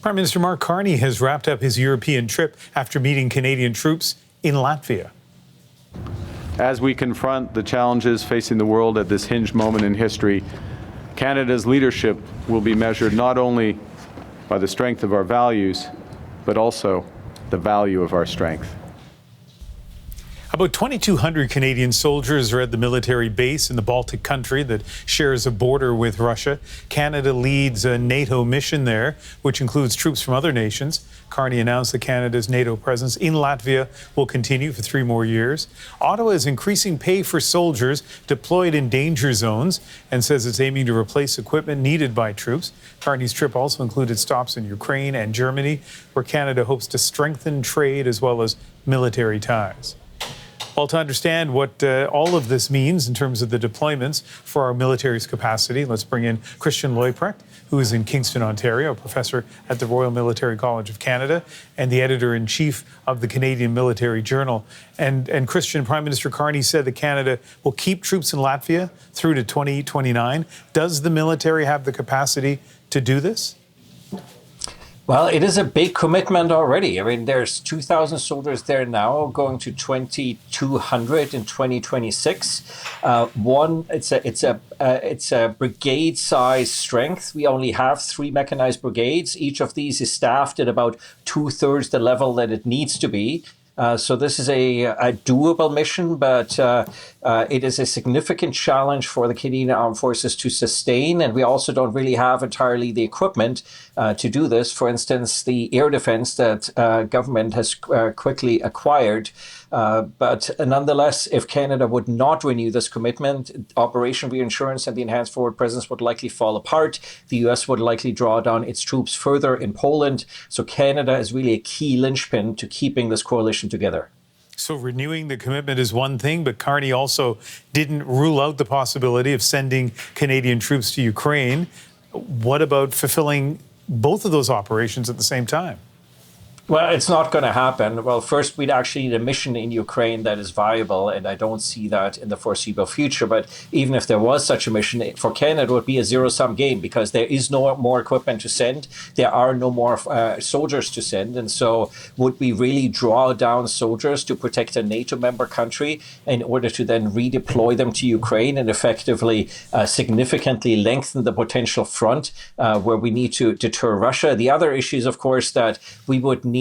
Prime Minister Mark Carney has wrapped up his European trip after meeting Canadian troops in Latvia. As we confront the challenges facing the world at this hinge moment in history, Canada's leadership will be measured not only by the strength of our values, but also the value of our strength. About 2,200 Canadian soldiers are at the military base in the Baltic country that shares a border with Russia. Canada leads a NATO mission there, which includes troops from other nations. Carney announced that Canada's NATO presence in Latvia will continue for 3 more years. Ottawa is increasing pay for soldiers deployed in danger zones and says it's aiming to replace equipment needed by troops. Carney's trip also included stops in Ukraine and Germany, where Canada hopes to strengthen trade as well as military ties. Well, to understand what all of this means in terms of the deployments for our military's capacity, let's bring in Christian Leuprecht, who is in Kingston, Ontario, a professor at the Royal Military College of Canada and the editor-in-chief of the Canadian Military Journal. And Christian, Prime Minister Carney said that Canada will keep troops in Latvia through to 2029. Does the military have the capacity to do this? Well, it is a big commitment already. I mean, there's 2,000 soldiers there now, going to 2,200 in 2026. It's a brigade-size strength. We only have 3 mechanized brigades. Each of these is staffed at about 2/3 the level that it needs to be. So this is a doable mission, but it is a significant challenge for the Canadian Armed Forces to sustain. And we also don't really have entirely the equipment to do this. For instance, the air defense that government has quickly acquired. But nonetheless, if Canada would not renew this commitment, Operation Reinsurance and the Enhanced Forward Presence would likely fall apart. The US would likely draw down its troops further in Poland. So Canada is really a key linchpin to keeping this coalition together. So renewing the commitment is one thing, but Carney also didn't rule out the possibility of sending Canadian troops to Ukraine. What about fulfilling both of those operations at the same time? Well, it's not going to happen. Well, first, we'd actually need a mission in Ukraine that is viable, and I don't see that in the foreseeable future. But even if there was such a mission, for Canada, it would be a zero-sum game because there is no more equipment to send. There are no more soldiers to send. And so would we really draw down soldiers to protect a NATO member country in order to then redeploy them to Ukraine and effectively significantly lengthen the potential front where we need to deter Russia? The other issue is, of course, that we would need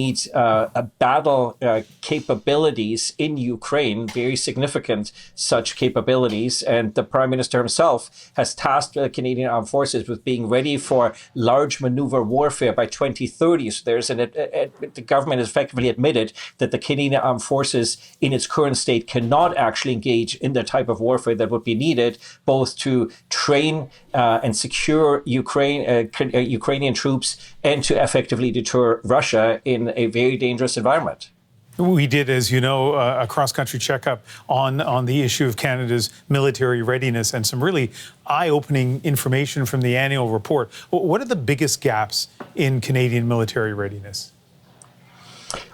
battle capabilities in Ukraine, very significant such capabilities. And the Prime Minister himself has tasked the Canadian Armed Forces with being ready for large maneuver warfare by 2030. So the government has effectively admitted that the Canadian Armed Forces in its current state cannot actually engage in the type of warfare that would be needed, both to train and secure Ukrainian troops and to effectively deter Russia in a very dangerous environment. We did, as you know, a cross-country checkup on the issue of Canada's military readiness and some really eye-opening information from the annual report. What are the biggest gaps in Canadian military readiness?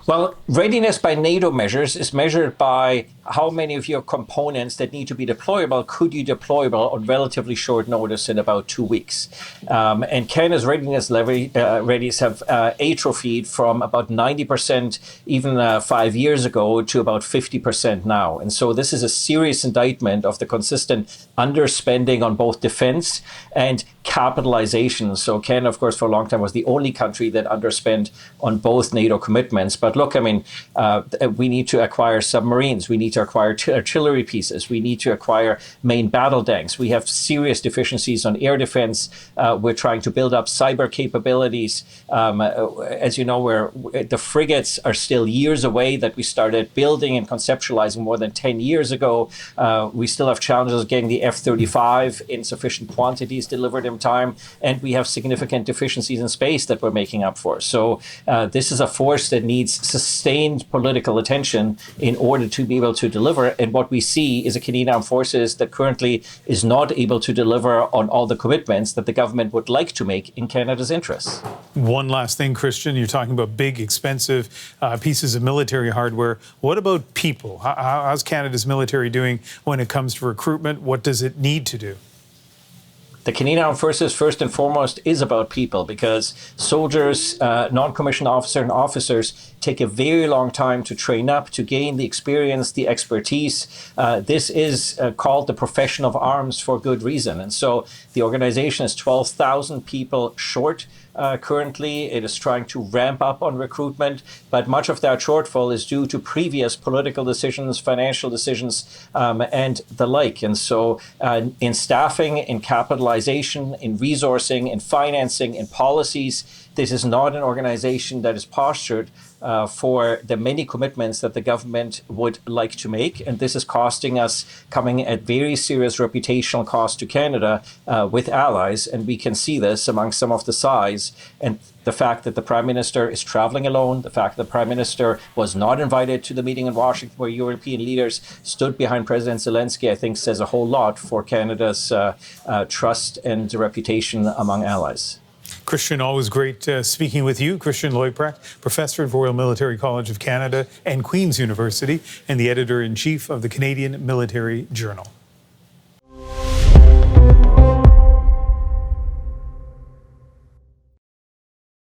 Well, readiness by NATO measures is measured by how many of your components that need to be deployable could you deployable on relatively short notice in about 2 weeks. And Canada's readiness readies have atrophied from about 90% even 5 years ago to about 50% now. And so this is a serious indictment of the consistent underspending on both defense and capitalization. So Canada, of course, for a long time was the only country that underspent on both NATO commitments. But look, I mean, we need to acquire submarines. We need to acquire artillery pieces. We need to acquire main battle tanks. We have serious deficiencies on air defense. We're trying to build up cyber capabilities. As you know, the frigates are still years away that we started building and conceptualizing more than 10 years ago. We still have challenges getting the F-35 in sufficient quantities delivered in time. And we have significant deficiencies in space that we're making up for. So this is a force that needs sustained political attention in order to be able to deliver. And what we see is a Canadian Armed Forces that currently is not able to deliver on all the commitments that the government would like to make in Canada's interests. One last thing, Christian, you're talking about big, expensive pieces of military hardware. What about people? How's Canada's military doing when it comes to recruitment? What does it need to do? The Canadian Armed Forces, first and foremost, is about people, because soldiers, non-commissioned officers and officers take a very long time to train up, to gain the experience, the expertise. This is called the profession of arms for good reason. And so the organization is 12,000 people short. Currently, it is trying to ramp up on recruitment, but much of that shortfall is due to previous political decisions, financial decisions, and the like. And so in staffing, in capitalization, in resourcing, in financing, in policies, this is not an organization that is postured for the many commitments that the government would like to make. And this is costing us, coming at very serious reputational cost to Canada with allies. And we can see this among some of the size and the fact that the Prime Minister is traveling alone, the fact that the Prime Minister was not invited to the meeting in Washington where European leaders stood behind President Zelensky, I think says a whole lot for Canada's trust and reputation among allies. Christian, always great speaking with you. Christian Leuprecht, professor at Royal Military College of Canada and Queen's University, and the editor-in-chief of the Canadian Military Journal.